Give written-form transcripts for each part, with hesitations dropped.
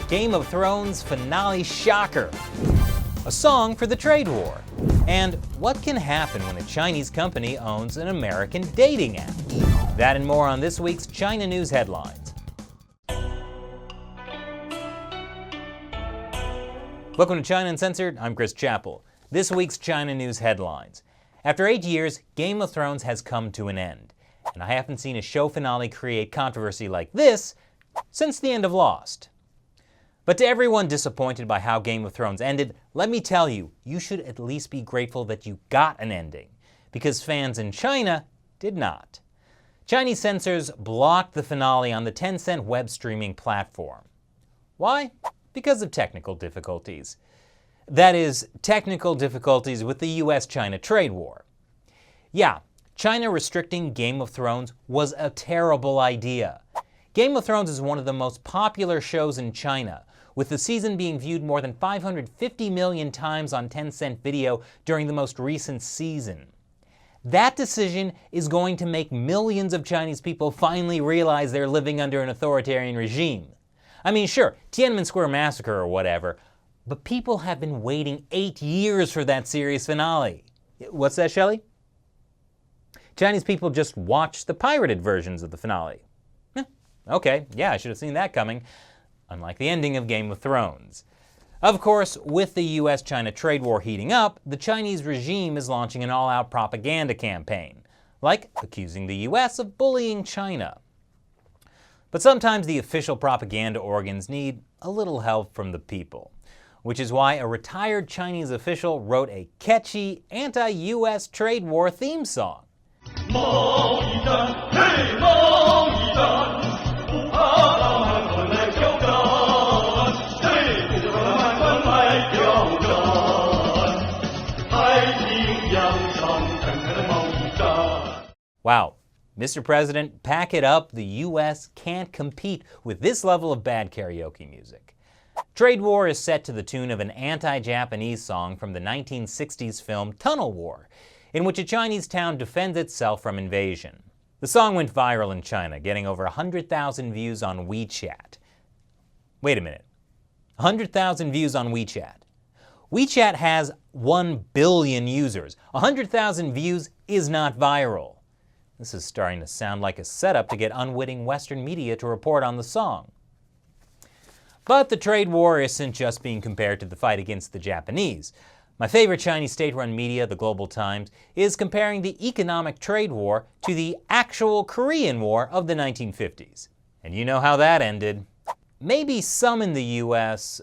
Game of Thrones finale shocker, a song for the trade war, and what can happen when a Chinese company owns an American dating app. That and more on this week's China News Headlines. Welcome to China Uncensored, I'm Chris Chappell. This week's China News Headlines. After 8 years, Game of Thrones has come to an end, and I haven't seen a show finale create controversy like this since the end of Lost. But to everyone disappointed by how Game of Thrones ended, let me tell you, you should at least be grateful that you got an ending, because fans in China did not. Chinese censors blocked the finale on the Tencent web streaming platform. Why? Because of technical difficulties. That is, technical difficulties with the US-China trade war. Yeah, China restricting Game of Thrones was a terrible idea. Game of Thrones is one of the most popular shows in China, with the season being viewed more than 550 million times on Tencent Video during the most recent season. That decision is going to make millions of Chinese people finally realize they're living under an authoritarian regime. I mean, sure, Tiananmen Square Massacre or whatever, but people have been waiting 8 years for that series finale. What's that, Shelley? Chinese people just watched the pirated versions of the finale. Okay, yeah, I should have seen that coming. Unlike the ending of Game of Thrones. Of course, with the US-China trade war heating up, the Chinese regime is launching an all-out propaganda campaign, like accusing the US of bullying China. But sometimes the official propaganda organs need a little help from the people, which is why a retired Chinese official wrote a catchy anti-US trade war theme song. Wow, Mr. President, pack it up. The US can't compete with this level of bad karaoke music. Trade war is set to the tune of an anti-Japanese song from the 1960s film Tunnel War, in which a Chinese town defends itself from invasion. The song went viral in China, getting over 100,000 views on WeChat. Wait a minute, 100,000 views on WeChat. WeChat has 1 billion users. 100,000 views is not viral. This is starting to sound like a setup to get unwitting Western media to report on the song. But the trade war isn't just being compared to the fight against the Japanese. My favorite Chinese state-run media, the Global Times, is comparing the economic trade war to the actual Korean War of the 1950s. And you know how that ended. Maybe some in the US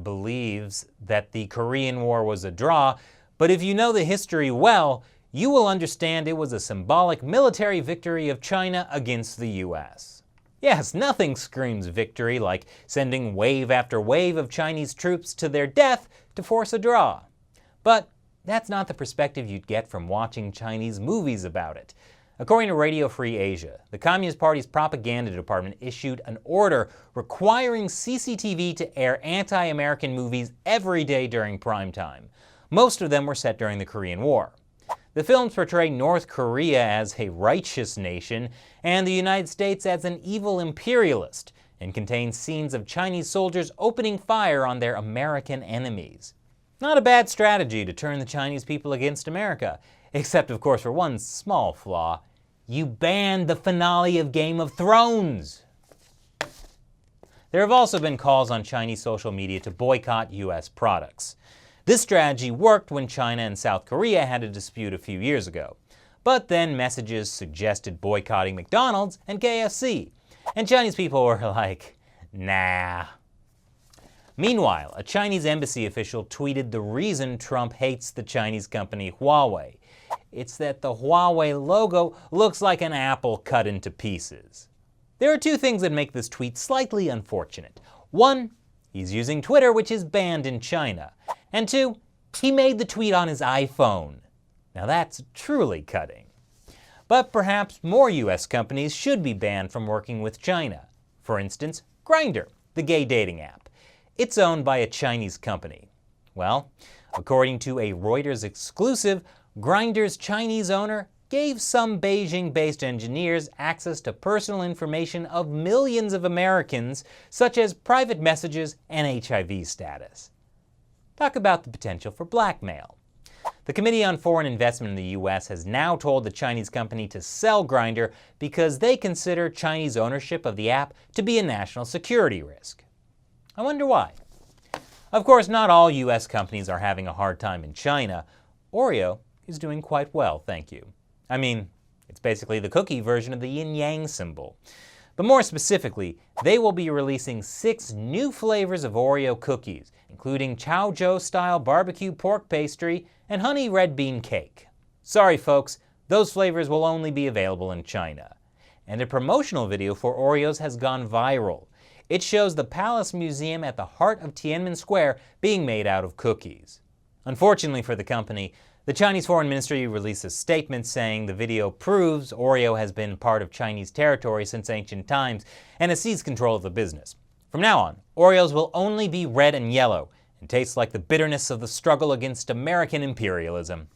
believes that the Korean War was a draw, but if you know the history well, you will understand it was a symbolic military victory of China against the US. Yes, nothing screams victory like sending wave after wave of Chinese troops to their death to force a draw. But that's not the perspective you'd get from watching Chinese movies about it. According to Radio Free Asia, the Communist Party's propaganda department issued an order requiring CCTV to air anti-American movies every day during prime time. Most of them were set during the Korean War. The films portray North Korea as a righteous nation and the United States as an evil imperialist, and contain scenes of Chinese soldiers opening fire on their American enemies. Not a bad strategy to turn the Chinese people against America, except of course for one small flaw. You banned the finale of Game of Thrones! There have also been calls on Chinese social media to boycott US products. This strategy worked when China and South Korea had a dispute a few years ago. But then messages suggested boycotting McDonald's and KFC. And Chinese people were like, nah. Meanwhile, a Chinese embassy official tweeted the reason Trump hates the Chinese company Huawei. It's that the Huawei logo looks like an apple cut into pieces. There are two things that make this tweet slightly unfortunate. One, he's using Twitter, which is banned in China. And two, he made the tweet on his iPhone. Now that's truly cutting. But perhaps more US companies should be banned from working with China. For instance, Grindr, the gay dating app. It's owned by a Chinese company. Well, according to a Reuters exclusive, Grindr's Chinese owner gave some Beijing-based engineers access to personal information of millions of Americans, such as private messages and HIV status. Talk about the potential for blackmail. The Committee on Foreign Investment in the U.S. has now told the Chinese company to sell Grindr because they consider Chinese ownership of the app to be a national security risk. I wonder why. Of course, not all U.S. companies are having a hard time in China. Oreo is doing quite well, thank you. I mean, it's basically the cookie version of the yin-yang symbol. But more specifically, they will be releasing 6 new flavors of Oreo cookies, including Chaozhou-style barbecue pork pastry and honey red bean cake. Sorry folks, those flavors will only be available in China. And a promotional video for Oreos has gone viral. It shows the Palace Museum at the heart of Tiananmen Square being made out of cookies. Unfortunately for the company, the Chinese Foreign Ministry released a statement saying the video proves Oreo has been part of Chinese territory since ancient times and has seized control of the business. From now on, Oreos will only be red and yellow and taste like the bitterness of the struggle against American imperialism.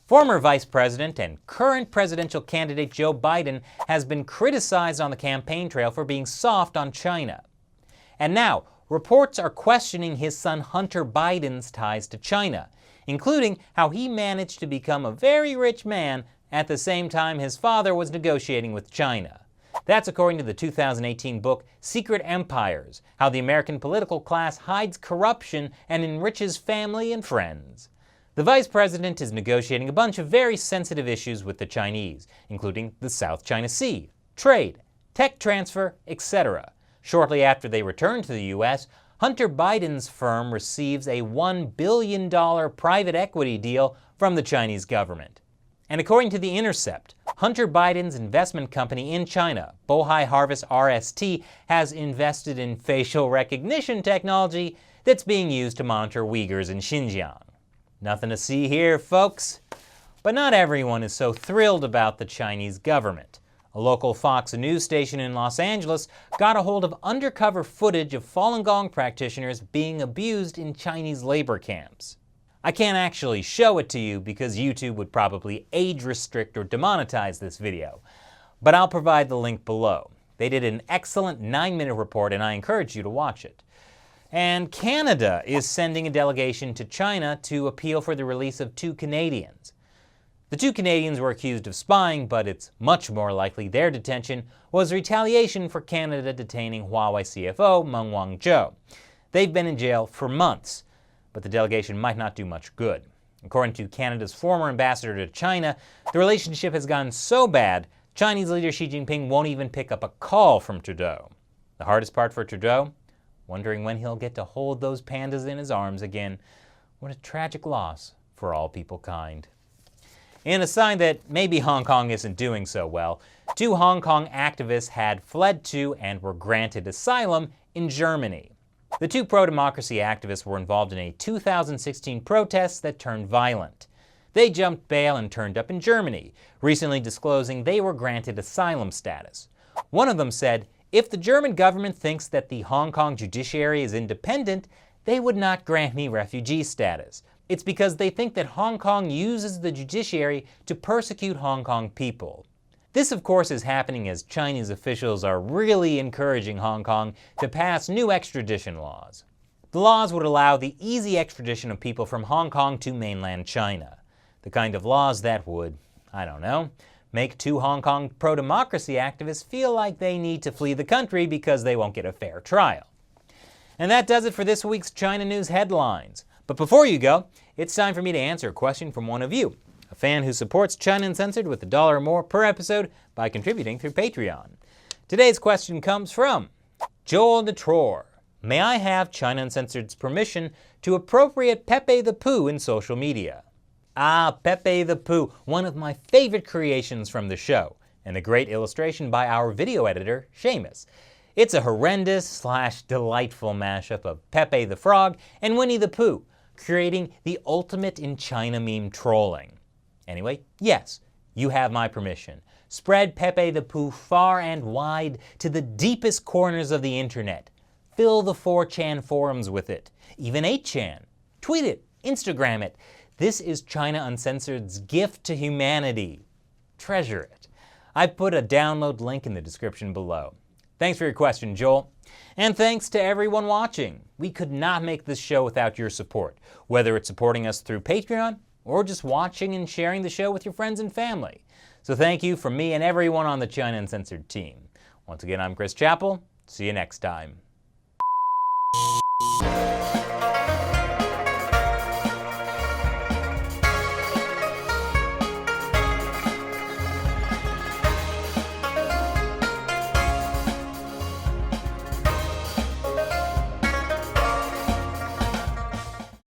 Former Vice President and current presidential candidate Joe Biden has been criticized on the campaign trail for being soft on China. And now, reports are questioning his son Hunter Biden's ties to China, including how he managed to become a very rich man at the same time his father was negotiating with China. That's according to the 2018 book Secret Empires: How the American Political Class Hides Corruption and Enriches Family and Friends. The vice president is negotiating a bunch of very sensitive issues with the Chinese, including the South China Sea, trade, tech transfer, etc. Shortly after they return to the U.S., Hunter Biden's firm receives a $1 billion private equity deal from the Chinese government. And according to The Intercept, Hunter Biden's investment company in China, Bohai Harvest RST, has invested in facial recognition technology that's being used to monitor Uyghurs in Xinjiang. Nothing to see here, folks. But not everyone is so thrilled about the Chinese government. A local Fox News station in Los Angeles got a hold of undercover footage of Falun Gong practitioners being abused in Chinese labor camps. I can't actually show it to you because YouTube would probably age restrict or demonetize this video, but I'll provide the link below. They did an excellent 9-minute report and I encourage you to watch it. And Canada is sending a delegation to China to appeal for the release of 2 Canadians. The 2 Canadians were accused of spying, but it's much more likely their detention was retaliation for Canada detaining Huawei CFO Meng Wanzhou. They've been in jail for months, but the delegation might not do much good. According to Canada's former ambassador to China, the relationship has gotten so bad, Chinese leader Xi Jinping won't even pick up a call from Trudeau. The hardest part for Trudeau? Wondering when he'll get to hold those pandas in his arms again. What a tragic loss for all people kind. In a sign that maybe Hong Kong isn't doing so well, 2 Hong Kong activists had fled to and were granted asylum in Germany. The 2 pro-democracy activists were involved in a 2016 protest that turned violent. They jumped bail and turned up in Germany, recently disclosing they were granted asylum status. One of them said, "If the German government thinks that the Hong Kong judiciary is independent, they would not grant me refugee status. It's because they think that Hong Kong uses the judiciary to persecute Hong Kong people." This, of course, is happening as Chinese officials are really encouraging Hong Kong to pass new extradition laws. The laws would allow the easy extradition of people from Hong Kong to mainland China. The kind of laws that would, I don't know, make 2 Hong Kong pro-democracy activists feel like they need to flee the country because they won't get a fair trial. And that does it for this week's China News headlines. But before you go, it's time for me to answer a question from one of you, a fan who supports China Uncensored with $1 or more per episode by contributing through Patreon. Today's question comes from Joel Natror. May I have China Uncensored's permission to appropriate Pepe the Pooh in social media? Ah, Pepe the Pooh, one of my favorite creations from the show, and a great illustration by our video editor, Seamus. It's a horrendous/delightful mashup of Pepe the Frog and Winnie the Pooh, creating the ultimate in China meme trolling. Anyway, yes, you have my permission. Spread Pepe the Pooh far and wide to the deepest corners of the internet. Fill the 4chan forums with it, even 8chan. Tweet it, Instagram it. This is China Uncensored's gift to humanity. treasure it. I've put a download link in the description below. Thanks for your question, Joel. And thanks to everyone watching. We could not make this show without your support, whether it's supporting us through Patreon or just watching and sharing the show with your friends and family. So thank you from me and everyone on the China Uncensored team. Once again, I'm Chris Chappell. See you next time.